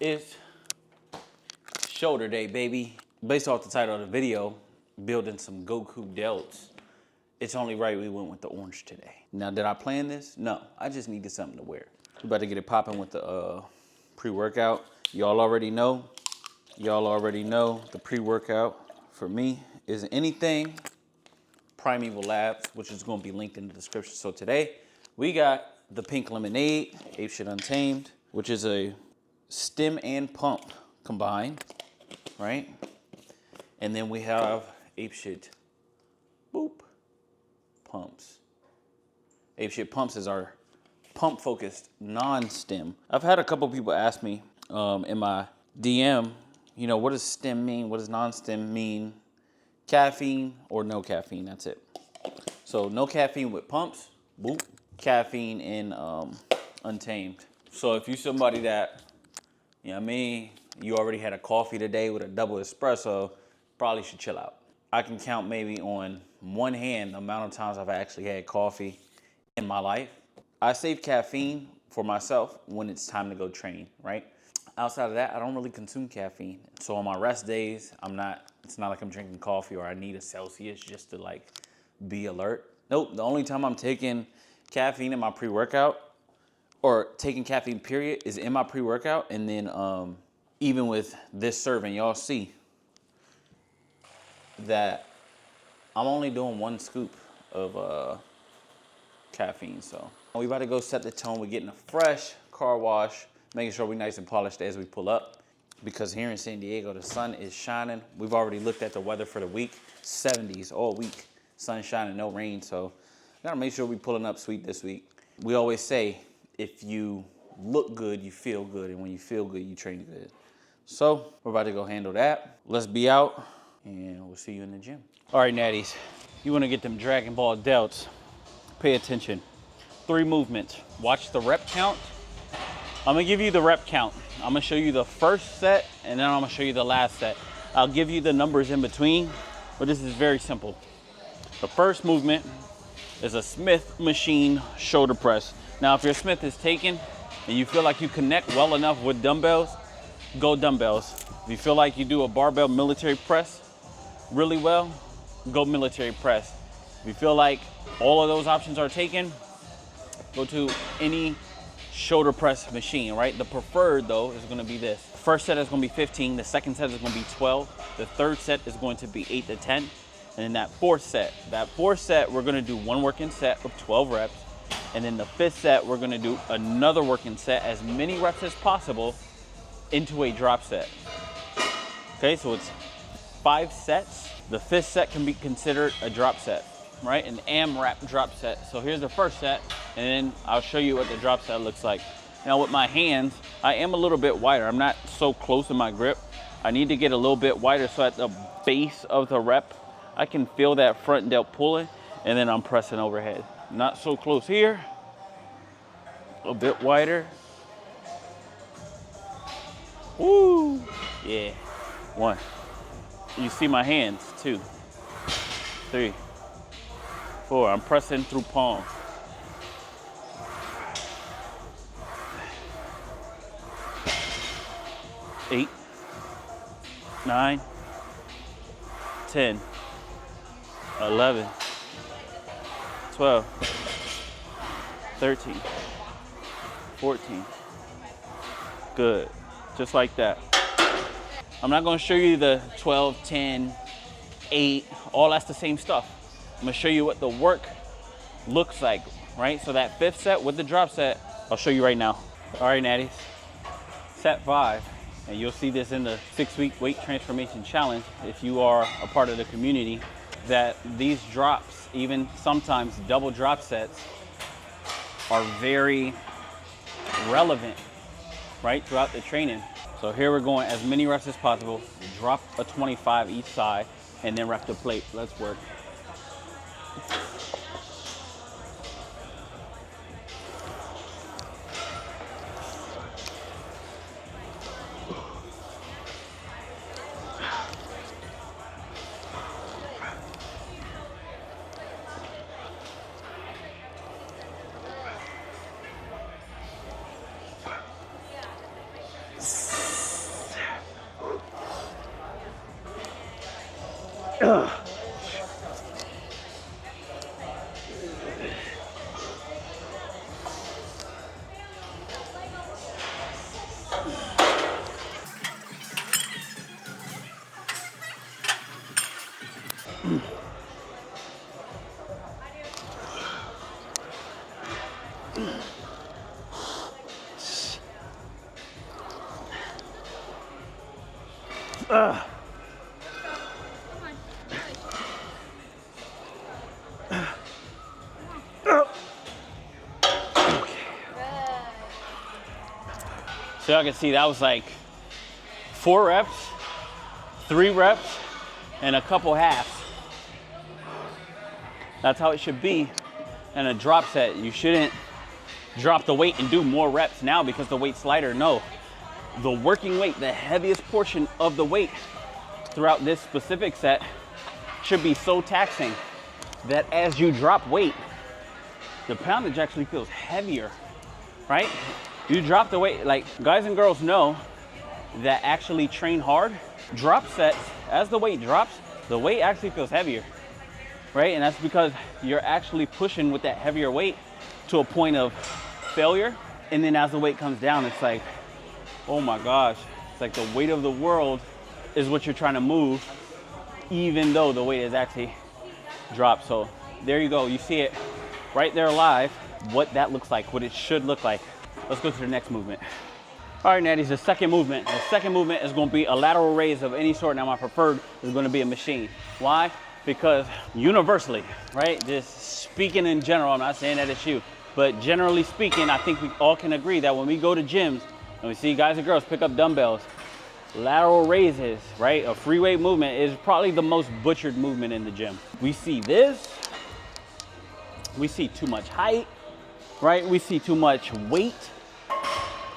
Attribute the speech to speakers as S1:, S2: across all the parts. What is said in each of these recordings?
S1: It's shoulder day, baby. Based off the title of the video, building some Goku delts, it's only right we went with the orange today. Now, did I plan this? No, I just needed something to wear. We're about to get it popping with the pre-workout. Y'all already know the pre-workout for me is anything Primeval Labs, which is gonna be linked in the description. So today, we got the pink lemonade, Ape Shit Untamed, which is a stem and pump combined, right? And then we have Ape Shit Boop Pumps. Ape Shit Pumps is our pump-focused non-stem. I've had a couple people ask me in my DM, you know, what does stem mean? What does non-stem mean? Caffeine or no caffeine, that's it. So no caffeine with pumps, boop. Caffeine in Untamed. So if you're somebody that, you know what I mean, you already had a coffee today with a double espresso, probably should chill out. I can count maybe on one hand the amount of times I've actually had coffee in my life. I save caffeine for myself when it's time to go train, right? Outside of that, I don't really consume caffeine. So on my rest days, it's not like I'm drinking coffee or I need a Celsius just to like be alert. Nope, the only time I'm taking caffeine in my pre-workout or taking caffeine period is in my pre-workout. And then even with this serving, y'all see that I'm only doing 1 scoop of caffeine. So we about to go set the tone. We're getting a fresh car wash, making sure we're nice and polished as we pull up. Because here in San Diego, the sun is shining. We've already looked at the weather for the week. 70s all week, sun shining, no rain. So gotta make sure we're pulling up sweet this week. We always say, if you look good, you feel good. And when you feel good, you train good. So we're about to go handle that. Let's be out and we'll see you in the gym. All right, natties, you wanna get them Dragon Ball delts, pay attention. 3 movements. Watch the rep count. I'm gonna give you the rep count. I'm gonna show you the first set and then I'm gonna show you the last set. I'll give you the numbers in between, but this is very simple. The first movement is a Smith machine shoulder press. Now, if your Smith is taken and you feel like you connect well enough with dumbbells, go dumbbells. If you feel like you do a barbell military press really well, go military press. If you feel like all of those options are taken, go to any shoulder press machine, right? The preferred though is gonna be this. First set is gonna be 15, the second set is gonna be 12, the third set is going to be 8 to 10, and then that fourth set, we're gonna do 1 working set of 12 reps, and then the 5th set, we're gonna do another working set, as many reps as possible, into a drop set. Okay, so it's 5 sets. The 5th set can be considered a drop set, right? An AMRAP drop set. So here's the first set, and then I'll show you what the drop set looks like. Now with my hands, I am a little bit wider. I'm not so close in my grip. I need to get a little bit wider so at the base of the rep, I can feel that front delt pulling, and then I'm pressing overhead. Not so close here, a bit wider. Woo, yeah. 1. You see my hands, 2, 3, 4, I'm pressing through palm. 8, 9, 10, 11, 12, 13, 14. Good, just like that. I'm not gonna show you the 12, 10, 8, all that's the same stuff. I'm gonna show you what the work looks like, right? So that 5th set with the drop set, I'll show you right now. All right, natties, set 5, and you'll see this in the 6-week weight transformation challenge if you are a part of the community, that these drops, even sometimes double drop sets, are very relevant, right, throughout the training. So here we're going as many reps as possible, drop a 25 each side, and then rep the plate. Let's work. So y'all can see that was like 4 reps, 3 reps, and a couple halves. That's how it should be in a drop set. You shouldn't drop the weight and do more reps now because the weight's lighter. No, the working weight, the heaviest portion of the weight throughout this specific set should be so taxing that as you drop weight, the poundage actually feels heavier, right? You drop the weight, like guys and girls know that actually train hard, drop sets, as the weight drops, the weight actually feels heavier, right? And that's because you're actually pushing with that heavier weight to a point of failure. And then as the weight comes down, it's like, oh my gosh, it's like the weight of the world is what you're trying to move, even though the weight is actually dropped. So there you go, you see it right there live, what that looks like, what it should look like. Let's go to the next movement. All right, Natties, the second movement. The second movement is gonna be a lateral raise of any sort. Now my preferred is gonna be a machine. Why? Because universally, right? Just speaking in general, I'm not saying that it's you, but generally speaking, I think we all can agree that when we go to gyms and we see guys and girls pick up dumbbells, lateral raises, right? A free weight movement is probably the most butchered movement in the gym. We see this, we see too much height, right? We see too much weight,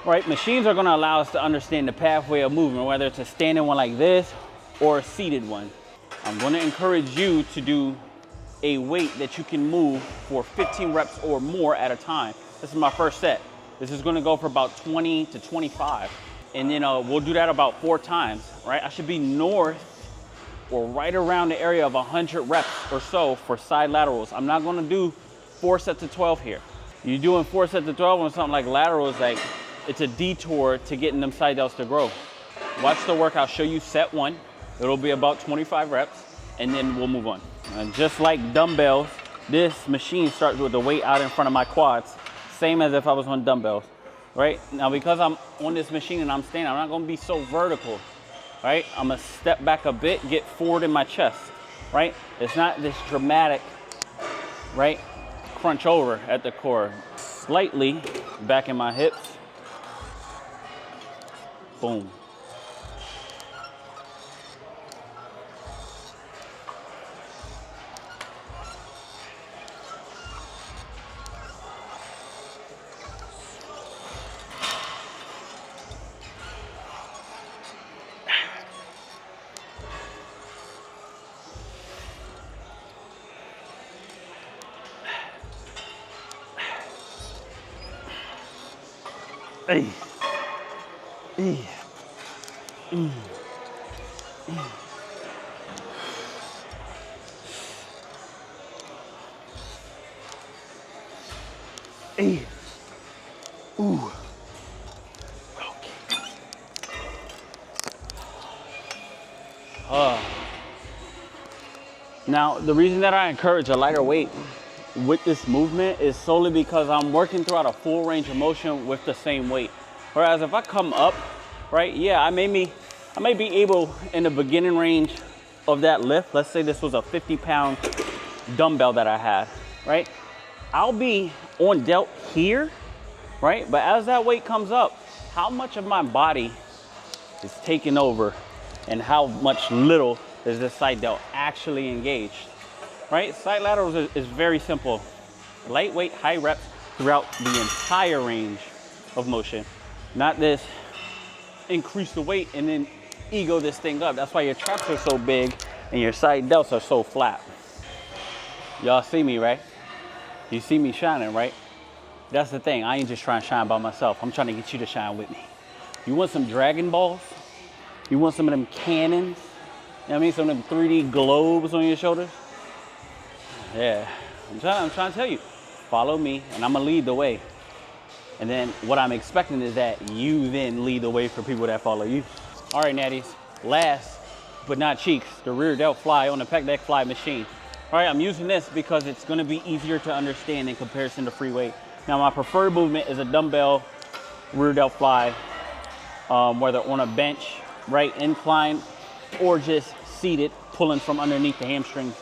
S1: right? Machines are gonna allow us to understand the pathway of movement, whether it's a standing one like this or a seated one. I'm gonna encourage you to do a weight that you can move for 15 reps or more at a time. This is my first set. This is gonna go for about 20 to 25. And then we'll do that about 4 times, right? I should be north or right around the area of 100 reps or so for side laterals. I'm not gonna do 4 sets of 12 here. You're doing 4 sets of 12 on something like laterals, like it's a detour to getting them side delts to grow. Watch the workout, show you set 1. It'll be about 25 reps, and then we'll move on. And just like dumbbells, this machine starts with the weight out in front of my quads, same as if I was on dumbbells, right? Now, because I'm on this machine and I'm standing, I'm not gonna be so vertical, right? I'm gonna step back a bit, get forward in my chest, right? It's not this dramatic, right? Crunch over at the core. Slightly back in my hips. Boom. Hey. Hey. Hey. Ooh. Okay. Now, the reason that I encourage a lighter weight with this movement is solely because I'm working throughout a full range of motion with the same weight. Whereas if I come up, right, yeah, I may be able in the beginning range of that lift, let's say this was a 50-pound dumbbell that I had, right? I'll be on delt here, right? But as that weight comes up, how much of my body is taking over and how much little is this side delt actually engaged, right? Side laterals is very simple. Lightweight, high reps throughout the entire range of motion. Not this increase the weight and then ego this thing up. That's why your traps are so big and your side delts are so flat. Y'all see me, right? You see me shining, right? That's the thing. I ain't just trying to shine by myself. I'm trying to get you to shine with me. You want some Dragon Balls? You want some of them cannons?
S2: know what I mean? Some of them 3D globes on your shoulders. Yeah, I'm trying to tell you, follow me and I'm gonna lead the way. And then what I'm expecting is that you then lead the way for people that follow you. All right, natties, last but not cheeks, the rear delt fly on the pec deck fly machine. All right, I'm using this because it's gonna be easier to understand in comparison to free weight. Now, my preferred movement is a dumbbell rear delt fly, whether on a bench, right, incline, or just seated, pulling from underneath the hamstrings.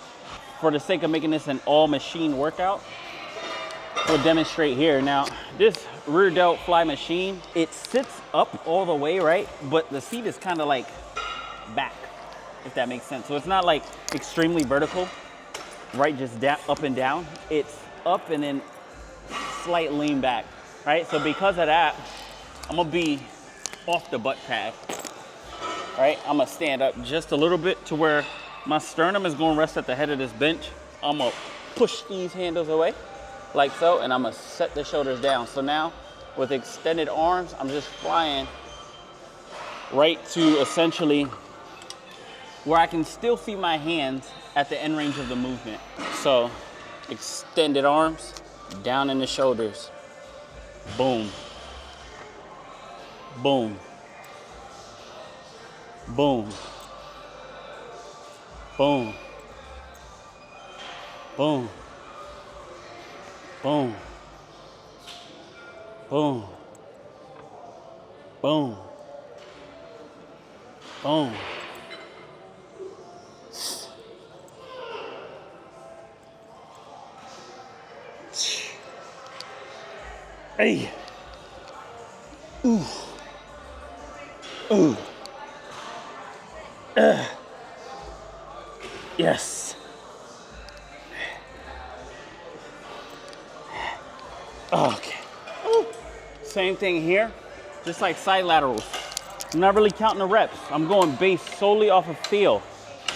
S2: For the sake of making this an all machine workout, we'll demonstrate here. Now, this rear delt fly machine, it sits up all the way, right? But the seat is kind of like back, if that makes sense. So it's not like extremely vertical, right? Just up and down. It's up and then slight lean back, right? So because of that, I'm gonna be off the butt pad, right? I'm gonna stand up just a little bit to where my sternum is gonna rest at the head of this bench. I'm gonna push these handles away like so, and I'm gonna set the shoulders down. So now with extended arms, I'm just flying right to essentially where I can still see my hands at the end range of the movement. So extended arms, down in the shoulders, boom, boom, boom, boom, boom, boom, boom, boom, boom. Hey. Ooh. Ooh. Yes. Okay. Ooh. Same thing here, just like side laterals. I'm not really counting the reps. I'm going based solely off of feel,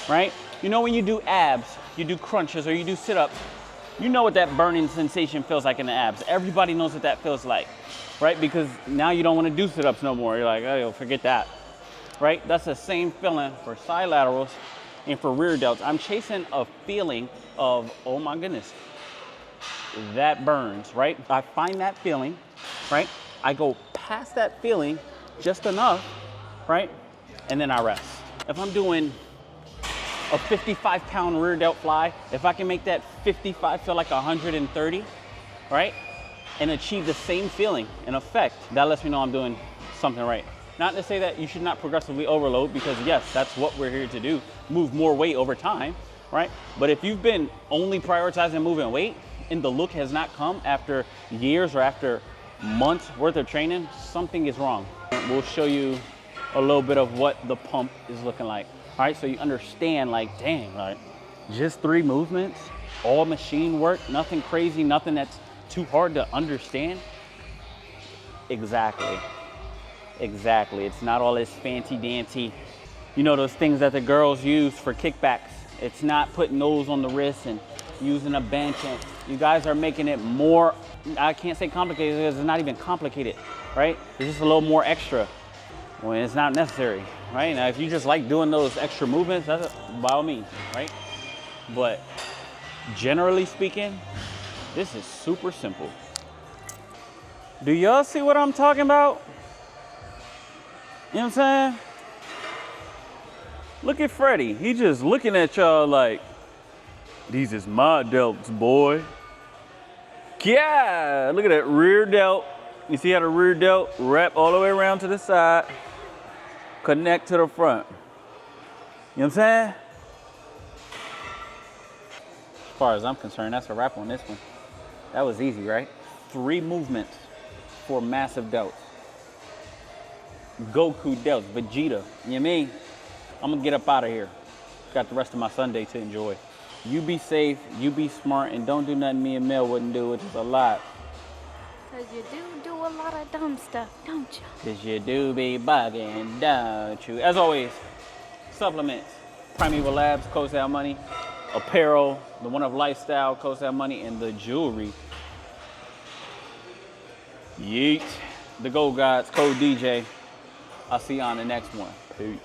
S2: right? You know when you do abs, you do crunches or you do sit-ups, you know what that burning sensation feels like in the abs. Everybody knows what that feels like, right? Because now you don't want to do sit-ups no more. You're like, oh, forget that, right? That's the same feeling for side laterals and for rear delts. I'm chasing a feeling of, oh my goodness, that burns, right? I find that feeling, right? I go past that feeling just enough, right? And then I rest. If I'm doing a 55-pound rear delt fly, if I can make that 55 feel like 130, right? And achieve the same feeling and effect, that lets me know I'm doing something right. Not to say that you should not progressively overload, because yes, that's what we're here to do, move more weight over time, right? But if you've been only prioritizing moving weight and the look has not come after years or after months worth of training, something is wrong. We'll show you a little bit of what the pump is looking like. All right, so you understand, like, dang, like, just 3 movements, all machine work, nothing crazy, nothing that's too hard to understand. Exactly. It's not all this fancy dancy, you know, those things that the girls use for kickbacks. It's not putting those on the wrist and using a bench, and you guys are making it more, I can't say complicated because it's not even complicated, right? It's just a little more extra when it's not necessary, right? Now, if you just like doing those extra movements, that's by all means, right? But generally speaking, this is super simple. Do y'all see what I'm talking about? You know what I'm saying? Look at Freddie. He just looking at y'all like, these is my delts, boy. Yeah, look at that rear delt. You see how the rear delt wrap all the way around to the side, connect to the front. You know what I'm saying? As far as I'm concerned, that's a wrap on this one. That was easy, right? 3 movements for massive delts. Goku delts, Vegeta, you know what I mean? I'm gonna get up out of here. Got the rest of my Sunday to enjoy. You be safe, you be smart, and don't do nothing me and Mel wouldn't do, which is a lot.
S3: Cause you do a lot of dumb stuff, don't you?
S2: Cause you do be bugging, don't you? As always, supplements, Primeval Labs, DjSalMoney, apparel, the One of Lifestyle, DjSalMoney, and the jewelry. Yeet. The Gold Gods, Code DJ. I'll see you on the next one. Peace.